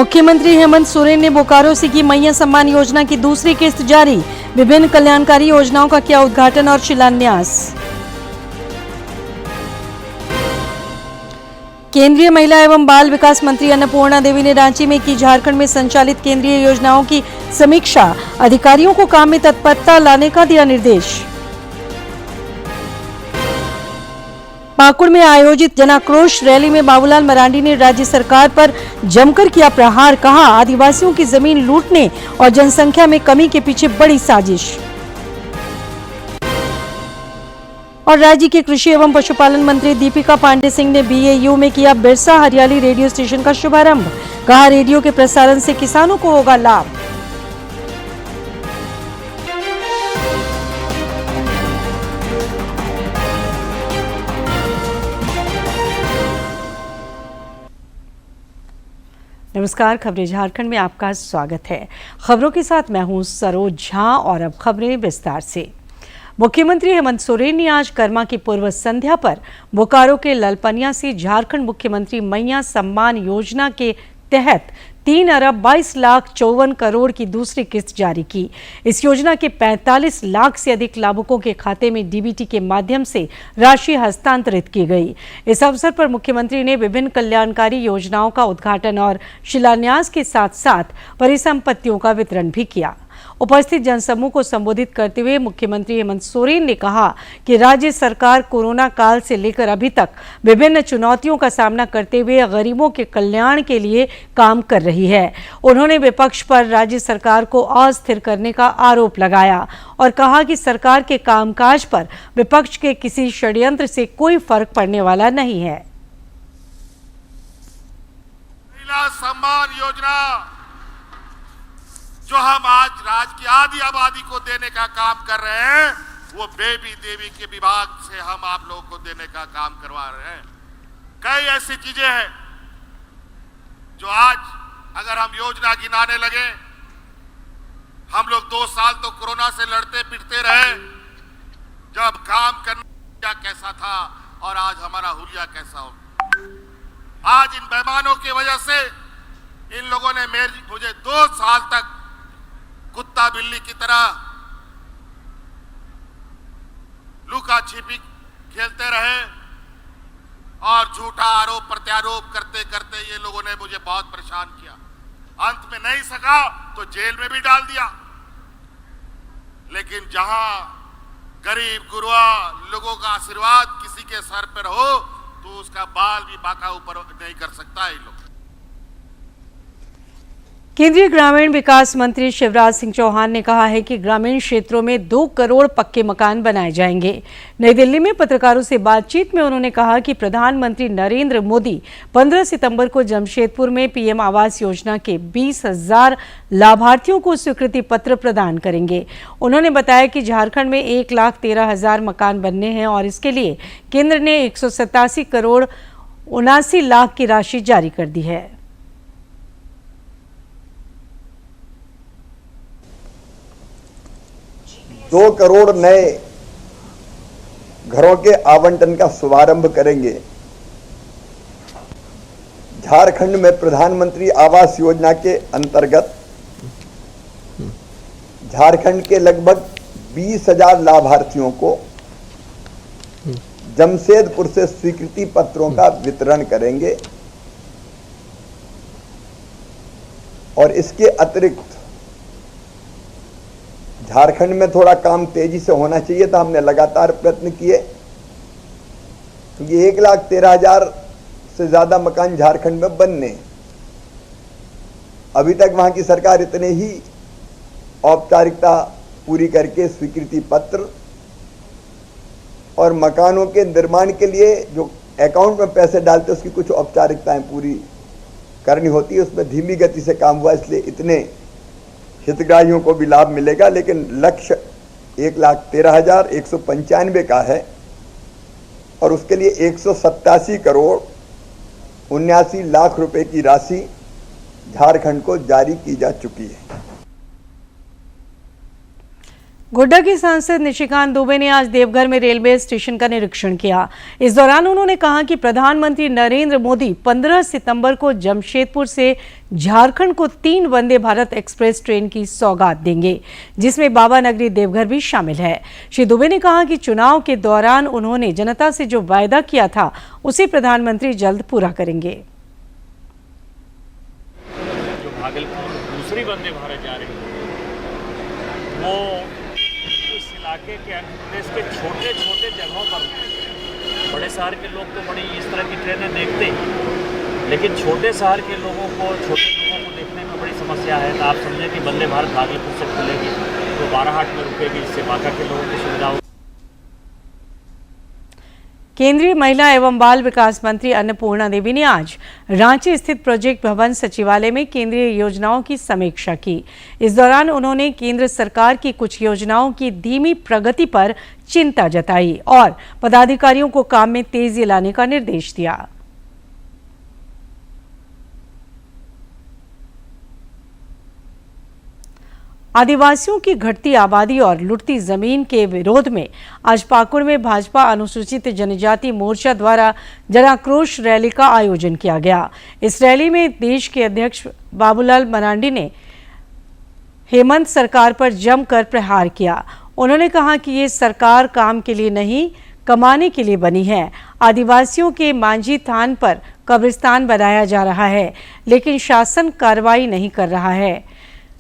मुख्यमंत्री हेमंत सोरेन ने बोकारो से की मैया सम्मान योजना की दूसरी किस्त जारी। विभिन्न कल्याणकारी योजनाओं का किया उद्घाटन और शिलान्यास। केंद्रीय महिला एवं बाल विकास मंत्री अन्नपूर्णा देवी ने रांची में की झारखंड में संचालित केंद्रीय योजनाओं की समीक्षा। अधिकारियों को काम में तत्परता लाने का दिया निर्देश। पाकुड़ में आयोजित जनाक्रोश रैली में बाबूलाल मरांडी ने राज्य सरकार पर जमकर किया प्रहार। कहा, आदिवासियों की जमीन लूटने और जनसंख्या में कमी के पीछे बड़ी साजिश। और राज्य के कृषि एवं पशुपालन मंत्री दीपिका पांडे सिंह ने बीएयू में किया बिरसा हरियाली रेडियो स्टेशन का शुभारंभ। कहा, रेडियो के प्रसारण से किसानों को होगा लाभ। नमस्कार, खबरें झारखंड में आपका स्वागत है। खबरों के साथ मैं हूं सरोज झा और अब खबरें विस्तार से। मुख्यमंत्री हेमंत सोरेन ने आज कर्मा की पूर्व संध्या पर बोकारो के ललपनिया से झारखंड मुख्यमंत्री मैया सम्मान योजना के तहत 3,22,54 करोड़ की दूसरी किस्त जारी की। इस योजना के 45 लाख से अधिक लाभुकों के खाते में डीबीटी के माध्यम से राशि हस्तांतरित की गई। इस अवसर पर मुख्यमंत्री ने विभिन्न कल्याणकारी योजनाओं का उद्घाटन और शिलान्यास के साथ साथ परिसंपत्तियों का वितरण भी किया। उपस्थित जनसमूह को संबोधित करते हुए मुख्यमंत्री हेमंत सोरेन ने कहा कि राज्य सरकार कोरोना काल से लेकर अभी तक विभिन्न चुनौतियों का सामना करते हुए गरीबों के कल्याण के लिए काम कर रही है। उन्होंने विपक्ष पर राज्य सरकार को अस्थिर करने का आरोप लगाया और कहा कि सरकार के कामकाज पर विपक्ष के किसी षड्यंत्र से कोई फर्क पड़ने वाला नहीं है। महिला सम्मान योजना जो हम आज राज्य की आधी आबादी को देने का काम कर रहे हैं, वो बेबी देवी के विभाग से हम आप लोगों को देने का काम करवा रहे हैं। कई ऐसी चीजें हैं जो आज अगर हम योजना गिनाने लगे, हम लोग 2 साल तो कोरोना से लड़ते पिटते रहे। जब काम करना कैसा था और आज हमारा हुलिया कैसा हो। आज इन बेईमानों की वजह से इन लोगों ने मुझे 2 साल तक कुत्ता बिल्ली की तरह लुका छिपी खेलते रहे और झूठा आरोप प्रत्यारोप करते करते ये लोगों ने मुझे बहुत परेशान किया। अंत में नहीं सका तो जेल में भी डाल दिया। लेकिन जहां गरीब गुरुआ लोगों का आशीर्वाद किसी के सर पर हो तो उसका बाल भी बाका ऊपर नहीं कर सकता ये लोग। केंद्रीय ग्रामीण विकास मंत्री शिवराज सिंह चौहान ने कहा है कि ग्रामीण क्षेत्रों में 2 करोड़ पक्के मकान बनाए जाएंगे। नई दिल्ली में पत्रकारों से बातचीत में उन्होंने कहा कि प्रधानमंत्री नरेंद्र मोदी 15 सितंबर को जमशेदपुर में पीएम आवास योजना के 20,000 लाभार्थियों को स्वीकृति पत्र प्रदान करेंगे। उन्होंने बताया कि झारखंड में 1,13,000 मकान बनने हैं और इसके लिए केंद्र ने 187 करोड़ 79 लाख की राशि जारी कर दी है। 2 करोड़ नए घरों के आवंटन का शुभारंभ करेंगे। झारखंड में प्रधानमंत्री आवास योजना के अंतर्गत झारखंड के लगभग 20,000 लाभार्थियों को जमशेदपुर से स्वीकृति पत्रों का वितरण करेंगे और इसके अतिरिक्त झारखंड में थोड़ा काम तेजी से होना चाहिए था। हमने लगातार प्रयत्न किए क्योंकि 1,13,000 से ज्यादा मकान झारखंड में बनने। अभी तक वहां की सरकार इतने ही औपचारिकता पूरी करके स्वीकृति पत्र और मकानों के निर्माण के लिए जो अकाउंट में पैसे डालते उसकी कुछ औपचारिकताएं पूरी करनी होती है, उसमें धीमी गति से काम हुआ, इसलिए इतने हितग्राहियों को भी लाभ मिलेगा। लेकिन लक्ष्य 1,13,195 का है और उसके लिए 187 करोड़ 79 लाख रुपए की राशि झारखंड को जारी की जा चुकी है। गोड्डा के सांसद निशिकांत दुबे ने आज देवघर में रेलवे स्टेशन का निरीक्षण किया। इस दौरान उन्होंने कहा कि प्रधानमंत्री नरेंद्र मोदी 15 सितंबर को जमशेदपुर से झारखंड को 3 वंदे भारत एक्सप्रेस ट्रेन की सौगात देंगे, जिसमें बाबा नगरी देवघर भी शामिल है। श्री दुबे ने कहा कि चुनाव के दौरान उन्होंने जनता से जो वायदा किया था उसे प्रधानमंत्री जल्द पूरा करेंगे। जो भागलपुर दूसरी वंदे भारत जा रही है वो इस इलाके के प्रदेश के छोटे छोटे जगहों पर, बड़े शहर के लोग तो बड़ी इस तरह की ट्रेनें देखते हैं, लेकिन छोटे शहर के लोगों को देखने में बड़ी समस्या है। तो आप समझें कि वंदे भारत भागलपुर से खुलेगी तो बाराहाट में रुकेगी, इससे बांका के लोगों की सुविधा होगी। केंद्रीय महिला एवं बाल विकास मंत्री अन्नपूर्णा देवी ने आज रांची स्थित प्रोजेक्ट भवन सचिवालय में केंद्रीय योजनाओं की समीक्षा की। इस दौरान उन्होंने केंद्र सरकार की कुछ योजनाओं की धीमी प्रगति पर चिंता जताई और पदाधिकारियों को काम में तेजी लाने का निर्देश दिया। आदिवासियों की घटती आबादी और लुटती जमीन के विरोध में आज पाकुड़ में भाजपा अनुसूचित जनजाति मोर्चा द्वारा जनाक्रोश रैली का आयोजन किया गया। इस रैली में देश के अध्यक्ष बाबूलाल मरांडी ने हेमंत सरकार पर जमकर प्रहार किया। उन्होंने कहा कि ये सरकार काम के लिए नहीं, कमाने के लिए बनी है। आदिवासियों के मांझी थान पर कब्रिस्तान बनाया जा रहा है, लेकिन शासन कार्रवाई नहीं कर रहा है।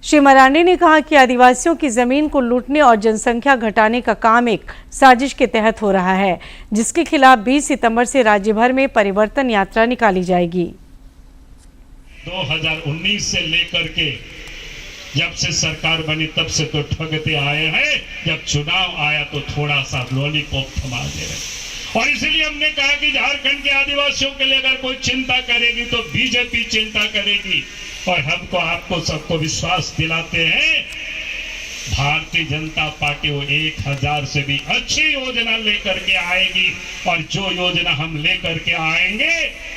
श्री मरांडी ने कहा कि आदिवासियों की जमीन को लूटने और जनसंख्या घटाने का काम एक साजिश के तहत हो रहा है, जिसके खिलाफ 20 सितंबर से राज्य भर में परिवर्तन यात्रा निकाली जाएगी। 2019 से लेकर के जब से सरकार बनी तब से तो ठगते आए हैं, जब चुनाव आया तो थोड़ा सा लॉलीपॉप थमा दे रहे। और इसलिए हमने कहा कि झारखंड के आदिवासियों के लिए अगर कोई चिंता करेगी तो बीजेपी चिंता करेगी। और हमको आपको सबको विश्वास दिलाते हैं, भारतीय जनता पार्टी वो 1000 से भी अच्छी योजना लेकर के आएगी, और जो योजना हम लेकर के आएंगे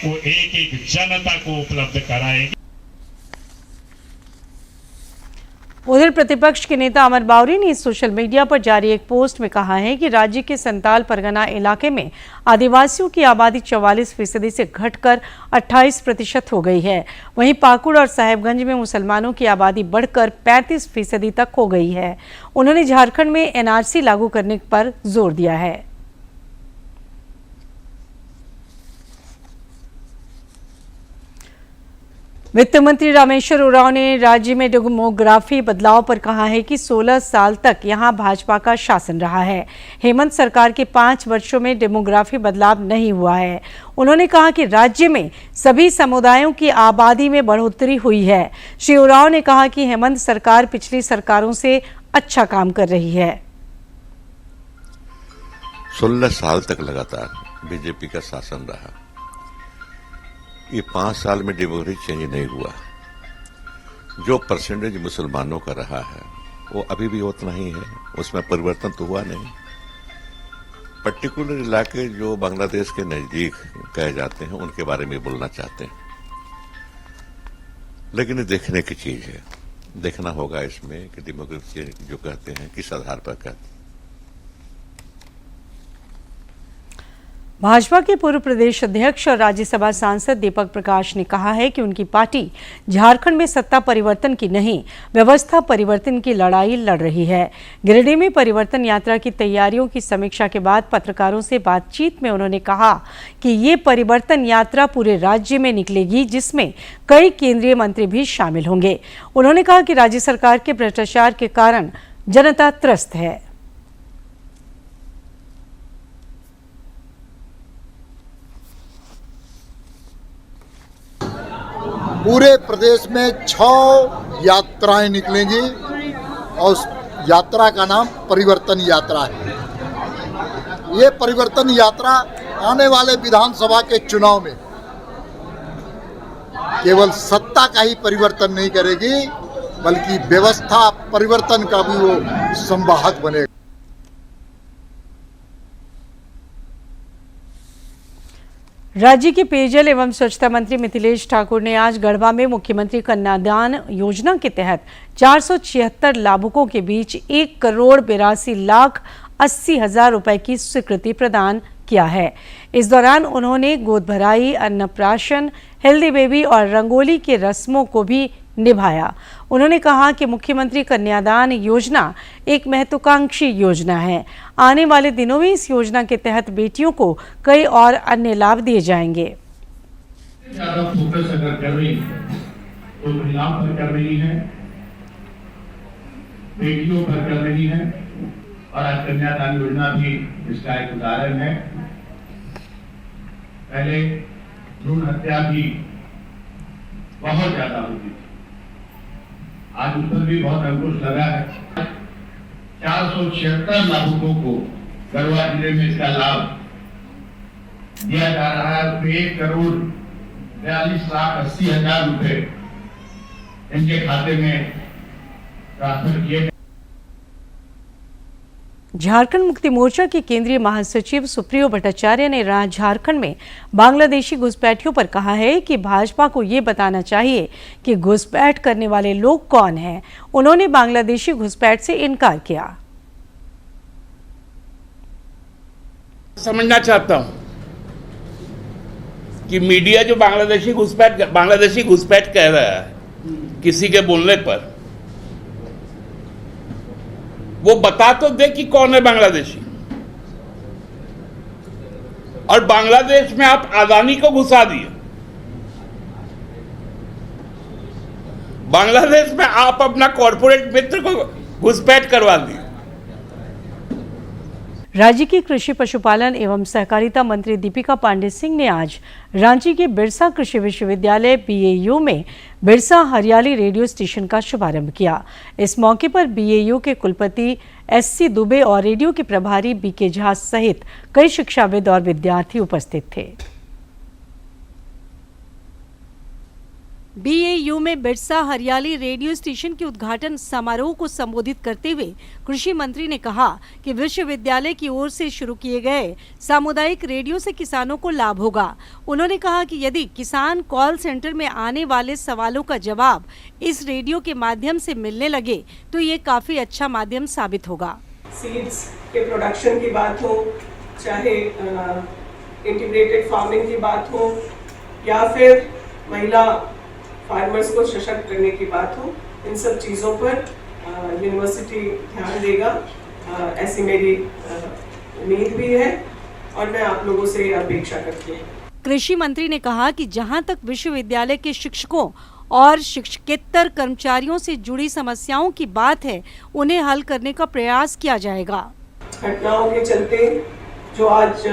वो एक एक जनता को उपलब्ध कराएगी। उधर प्रतिपक्ष के नेता अमर बावरी ने सोशल मीडिया पर जारी एक पोस्ट में कहा है कि राज्य के संताल परगना इलाके में आदिवासियों की आबादी 44% से घटकर 28% हो गई है। वहीं पाकुड़ और साहेबगंज में मुसलमानों की आबादी बढ़कर 35% तक हो गई है। उन्होंने झारखंड में एनआरसी लागू करने पर जोर दिया है। वित्त मंत्री रामेश्वर उरांव ने राज्य में डेमोग्राफी बदलाव पर कहा है कि 16 साल तक यहां भाजपा का शासन रहा है। हेमंत सरकार के 5 वर्षों में डेमोग्राफी बदलाव नहीं हुआ है। उन्होंने कहा कि राज्य में सभी समुदायों की आबादी में बढ़ोतरी हुई है। श्री उरांव ने कहा कि हेमंत सरकार पिछली सरकारों से अच्छा काम कर रही है। 16 साल तक लगातार बीजेपी का शासन रहा। ये 5 साल में डेमोग्राफी चेंज नहीं हुआ। जो परसेंटेज मुसलमानों का रहा है वो अभी भी उतना ही है, उसमें परिवर्तन तो हुआ नहीं। पर्टिकुलर इलाके जो बांग्लादेश के नजदीक कहे जाते हैं उनके बारे में बोलना चाहते हैं, लेकिन ये देखने की चीज है। देखना होगा इसमें कि डेमोग्राफी जो कहते हैं किस आधार पर कहते हैं। भाजपा के पूर्व प्रदेश अध्यक्ष और राज्यसभा सांसद दीपक प्रकाश ने कहा है कि उनकी पार्टी झारखंड में सत्ता परिवर्तन की नहीं, व्यवस्था परिवर्तन की लड़ाई लड़ रही है। गिरिडीह में परिवर्तन यात्रा की तैयारियों की समीक्षा के बाद पत्रकारों से बातचीत में उन्होंने कहा कि ये परिवर्तन यात्रा पूरे राज्य में निकलेगी, जिसमें कई केंद्रीय मंत्री भी शामिल होंगे। उन्होंने कहा कि राज्य सरकार के भ्रष्टाचार के कारण जनता त्रस्त है। पूरे प्रदेश में 6 यात्राएं निकलेंगी और उस यात्रा का नाम परिवर्तन यात्रा है। ये परिवर्तन यात्रा आने वाले विधानसभा के चुनाव में केवल सत्ता का ही परिवर्तन नहीं करेगी, बल्कि व्यवस्था परिवर्तन का भी वो संवाहक बनेगा। राज्य के पेयजल एवं स्वच्छता मंत्री मिथिलेश ठाकुर ने आज गढ़वा में मुख्यमंत्री कन्यादान योजना के तहत 476 लाभुकों के बीच 1,82,80,000 रुपए की स्वीकृति प्रदान किया है। इस दौरान उन्होंने गोद भराई, अन्नप्राशन, हेल्दी बेबी और रंगोली के रस्मों को भी निभाया। उन्होंने कहा कि मुख्यमंत्री कन्यादान योजना एक महत्वाकांक्षी योजना है। आने वाले दिनों में इस योजना के तहत बेटियों को कई और अन्य लाभ दिए जाएंगे। ज्यादा फोकस अगर कर रही है तो महिलाओं पर कर रही है, बेटियों पर कर रही है, और आज कन्यादान योजना भी इसका एक उदाहरण है। पहले भ्रूण हत्या भी बहुत ज्यादा होती थी, आज उस पर भी बहुत अंकुश लगा है। 476 लाभुकों को गढ़वा जिले में इसका लाभ दिया जा रहा है। 1,42,80,000 रुपए इनके खाते में ट्रांसफर किए। झारखंड मुक्ति मोर्चा के केंद्रीय महासचिव सुप्रियो भट्टाचार्य ने झारखंड में बांग्लादेशी घुसपैठियों पर कहा है कि भाजपा को ये बताना चाहिए कि घुसपैठ करने वाले लोग कौन हैं। उन्होंने बांग्लादेशी घुसपैठ से इनकार किया। समझना चाहता हूं कि मीडिया जो बांग्लादेशी घुसपैठ कह रहा है किसी के बोलने पर, वो बता तो दे कि कौन है बांग्लादेशी। और बांग्लादेश में आप अदानी को घुसा दिए, बांग्लादेश में आप अपना कॉर्पोरेट मित्र को घुसपैठ करवा दिए। राज्य की कृषि पशुपालन एवं सहकारिता मंत्री दीपिका पांडे सिंह ने आज रांची के बिरसा कृषि विश्वविद्यालय BAU में बिरसा हरियाली रेडियो स्टेशन का शुभारंभ किया। इस मौके पर BAU के कुलपति SC दुबे और रेडियो के प्रभारी BK झा सहित कई शिक्षाविद और विद्यार्थी उपस्थित थे। BAU में बिरसा हरियाली रेडियो स्टेशन के उद्घाटन समारोह को संबोधित करते हुए कृषि मंत्री ने कहा कि विश्वविद्यालय की ओर से शुरू किए गए सामुदायिक रेडियो से किसानों को लाभ होगा। उन्होंने कहा कि यदि किसान कॉल सेंटर में आने वाले सवालों का जवाब इस रेडियो के माध्यम से मिलने लगे तो ये काफी अच्छा माध्यम साबित होगा। सीड्स के प्रोडक्शन की बात हो, चाहे इंटीग्रेटेड फार्मिंग की बात हो, या फिर महिला फार्मर्स को सशक्त करने की बात हो, इन सब चीज़ों पर यूनिवर्सिटी ध्यान देगा, ऐसी मेरी उम्मीद भी है और मैं आप लोगों से अपेक्षा करती हूँ। कृषि मंत्री ने कहा कि जहां तक विश्वविद्यालय के शिक्षकों और शिक्षकेतर कर्मचारियों से जुड़ी समस्याओं की बात है, उन्हें हल करने का प्रयास किया जाएगा। घटनाओं के चलते जो आज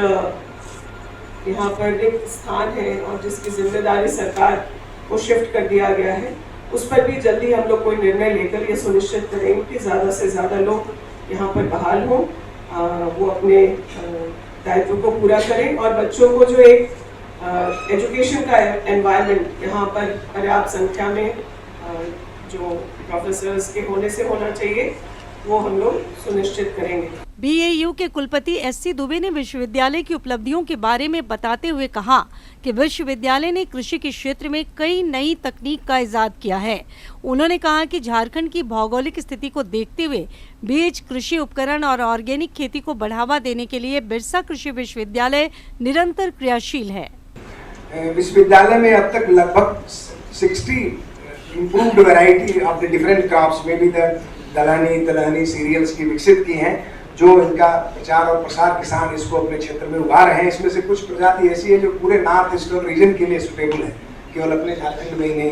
यहाँ पर रिक्त स्थान है और जिसकी जिम्मेदारी सरकार को शिफ्ट कर दिया गया है, उस पर भी जल्दी हम लोग कोई निर्णय लेकर ये सुनिश्चित करेंगे कि ज़्यादा से ज़्यादा लोग यहाँ पर बहाल हों, वो अपने दायित्व को पूरा करें और बच्चों को जो एक एजुकेशन का एनवायरनमेंट यहाँ पर पर्याप्त संख्या में जो प्रोफेसर्स के होने से होना चाहिए, वो हम लोग सुनिश्चित करेंगे। BAU के कुलपति SC दुबे ने विश्वविद्यालय की उपलब्धियों के बारे में बताते हुए कहा कि विश्वविद्यालय ने कृषि के क्षेत्र में कई नई तकनीक का इजाद किया है। उन्होंने कहा कि झारखंड की भौगोलिक स्थिति को देखते हुए बीज, कृषि उपकरण और ऑर्गेनिक खेती को बढ़ावा देने के लिए बिरसा कृषि विश्वविद्यालय निरंतर क्रियाशील है। विश्वविद्यालय में अब तक लगभग 60 improved variety of the different crops में भी दलहनी सीरियल्स की विकसित की हैं, जो इनका प्रचार और प्रसार किसान इसको अपने क्षेत्र में उगा रहे हैं। इसमें से कुछ प्रजाति ऐसी है जो पूरे नॉर्थ ईस्टर्न रीजन के लिए सुटेबल है, केवल अपने झारखंड में ही नहीं।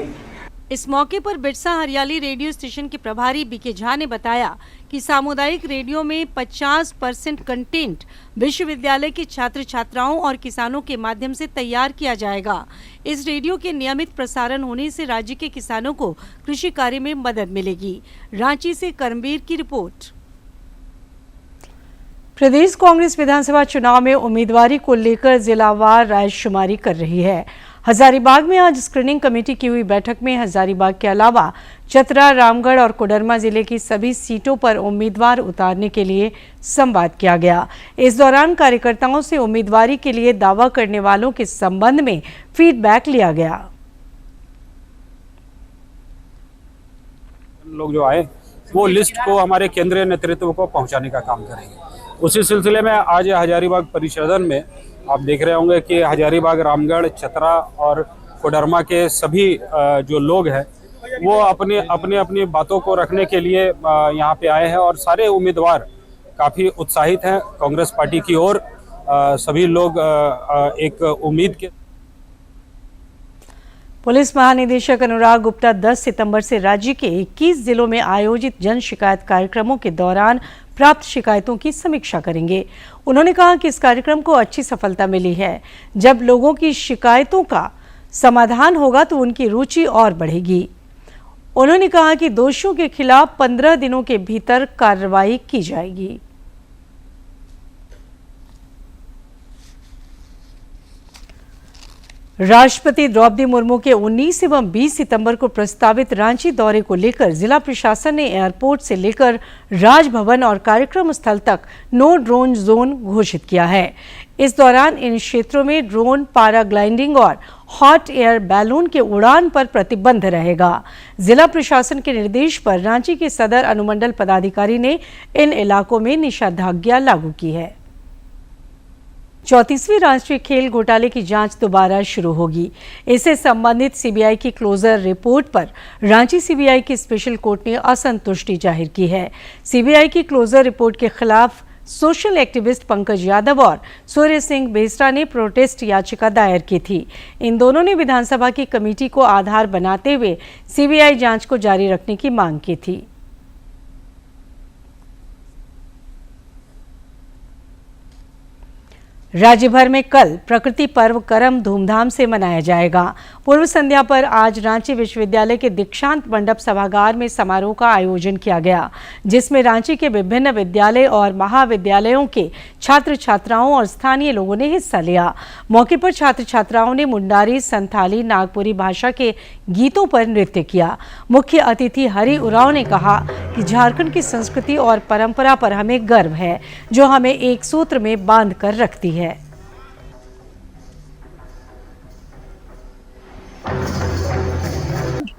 इस मौके पर बिरसा हरियाली रेडियो स्टेशन के प्रभारी BK झा ने बताया कि सामुदायिक रेडियो में 50% कंटेंट विश्वविद्यालय के छात्र छात्राओं और किसानों के माध्यम से तैयार किया जाएगा। इस रेडियो के नियमित प्रसारण होने से राज्य के किसानों को कृषि कार्य में मदद मिलेगी। रांची से करमबीर की रिपोर्ट। प्रदेश कांग्रेस विधानसभा चुनाव में उम्मीदवारी को लेकर जिलावार रायशुमारी कर रही है। हजारीबाग में आज स्क्रीनिंग कमेटी की हुई बैठक में हजारीबाग के अलावा चतरा, रामगढ़ और कोडरमा जिले की सभी सीटों पर उम्मीदवार उतारने के लिए संवाद किया गया। इस दौरान कार्यकर्ताओं से उम्मीदवारी के लिए दावा करने वालों के संबंध में फीडबैक लिया गया। लोग जो आए वो लिस्ट को हमारे केंद्रीय नेतृत्व को पहुंचाने का काम करेंगे। उसी सिलसिले में आज हजारीबाग परिषदन में आप देख रहे होंगे कि हजारीबाग, रामगढ़, चतरा और कोडरमा के सभी जो लोग हैं वो अपनी बातों को रखने के लिए यहाँ पे आए हैं और सारे उम्मीदवार काफ़ी उत्साहित हैं। कांग्रेस पार्टी की ओर सभी लोग एक उम्मीद के। पुलिस महानिदेशक अनुराग गुप्ता 10 सितंबर से राज्य के 21 जिलों में आयोजित जन शिकायत कार्यक्रमों के दौरान प्राप्त शिकायतों की समीक्षा करेंगे। उन्होंने कहा कि इस कार्यक्रम को अच्छी सफलता मिली है। जब लोगों की शिकायतों का समाधान होगा तो उनकी रुचि और बढ़ेगी। उन्होंने कहा कि दोषियों के खिलाफ 15 दिनों के भीतर कार्रवाई की जाएगी। राष्ट्रपति द्रौपदी मुर्मू के 19 एवं 20 सितंबर को प्रस्तावित रांची दौरे को लेकर जिला प्रशासन ने एयरपोर्ट से लेकर राजभवन और कार्यक्रम स्थल तक नो ड्रोन जोन घोषित किया है। इस दौरान इन क्षेत्रों में ड्रोन, पैराग्लाइडिंग और हॉट एयर बैलून के उड़ान पर प्रतिबंध रहेगा। जिला प्रशासन के निर्देश पर रांची के सदर अनुमंडल पदाधिकारी ने इन इलाकों में निषेधाज्ञा लागू की है। 34वीं राष्ट्रीय खेल घोटाले की जांच दोबारा शुरू होगी। इससे संबंधित सीबीआई की क्लोजर रिपोर्ट पर रांची सीबीआई की स्पेशल कोर्ट ने असंतुष्टि जाहिर की है। सीबीआई की क्लोजर रिपोर्ट के खिलाफ सोशल एक्टिविस्ट पंकज यादव और सूर्य सिंह बेसरा ने प्रोटेस्ट याचिका दायर की थी। इन दोनों ने विधानसभा की कमेटी को आधार बनाते हुए सीबीआई जांच को जारी रखने की मांग की थी। राज्य भर में कल प्रकृति पर्व करम धूमधाम से मनाया जाएगा। पूर्व संध्या पर आज रांची विश्वविद्यालय के दीक्षांत मंडप सभागार में समारोह का आयोजन किया गया, जिसमें रांची के विभिन्न विद्यालय और महाविद्यालयों के छात्र छात्राओं और स्थानीय लोगों ने हिस्सा लिया। मौके पर छात्र छात्राओं ने मुंडारी, संथाली, नागपुरी भाषा के गीतों पर नृत्य किया। मुख्य अतिथि हरि उरांव ने कहा कि झारखंड की संस्कृति और परंपरा पर हमें गर्व है, जो हमें एक सूत्र में बांध कर रखती है।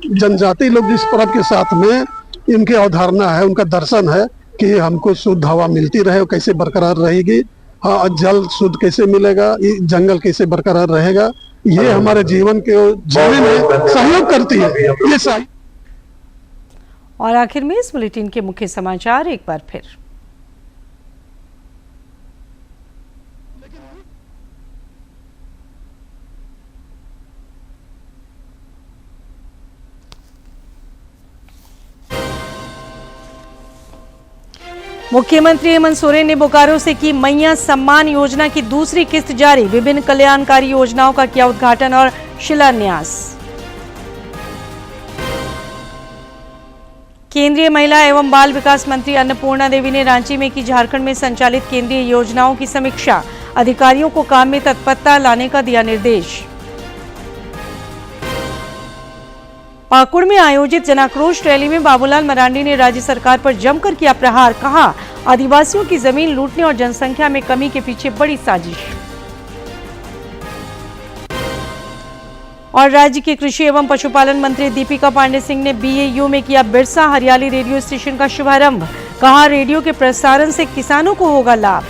जनजाति लोग जिस पर्व के साथ में इनकी अवधारणा है, उनका दर्शन है कि हमको शुद्ध हवा मिलती रहे, वो कैसे बरकरार रहेगी, हाँ, जल शुद्ध कैसे मिलेगा, ये जंगल कैसे बरकरार रहेगा, ये हमारे जीवन के जीने में सहयोग करती है। ये और आखिर में इस बुलेटिन के मुख्य समाचार एक बार फिर। मुख्यमंत्री हेमंत सोरेन ने बोकारो से की मैया सम्मान योजना की दूसरी किस्त जारी। विभिन्न कल्याणकारी योजनाओं का किया उद्घाटन और शिलान्यास। केंद्रीय महिला एवं बाल विकास मंत्री अन्नपूर्णा देवी ने रांची में की झारखंड में संचालित केंद्रीय योजनाओं की समीक्षा। अधिकारियों को काम में तत्परता लाने का दिया निर्देश। पाकुड़ में आयोजित जनाक्रोश रैली में बाबूलाल मरांडी ने राज्य सरकार पर जमकर किया प्रहार। कहा, आदिवासियों की जमीन लूटने और जनसंख्या में कमी के पीछे बड़ी साजिश। और राज्य के कृषि एवं पशुपालन मंत्री दीपिका पांडे सिंह ने बीएयू में किया बिरसा हरियाली रेडियो स्टेशन का शुभारंभ। कहा, रेडियो के प्रसारण से किसानों को होगा लाभ।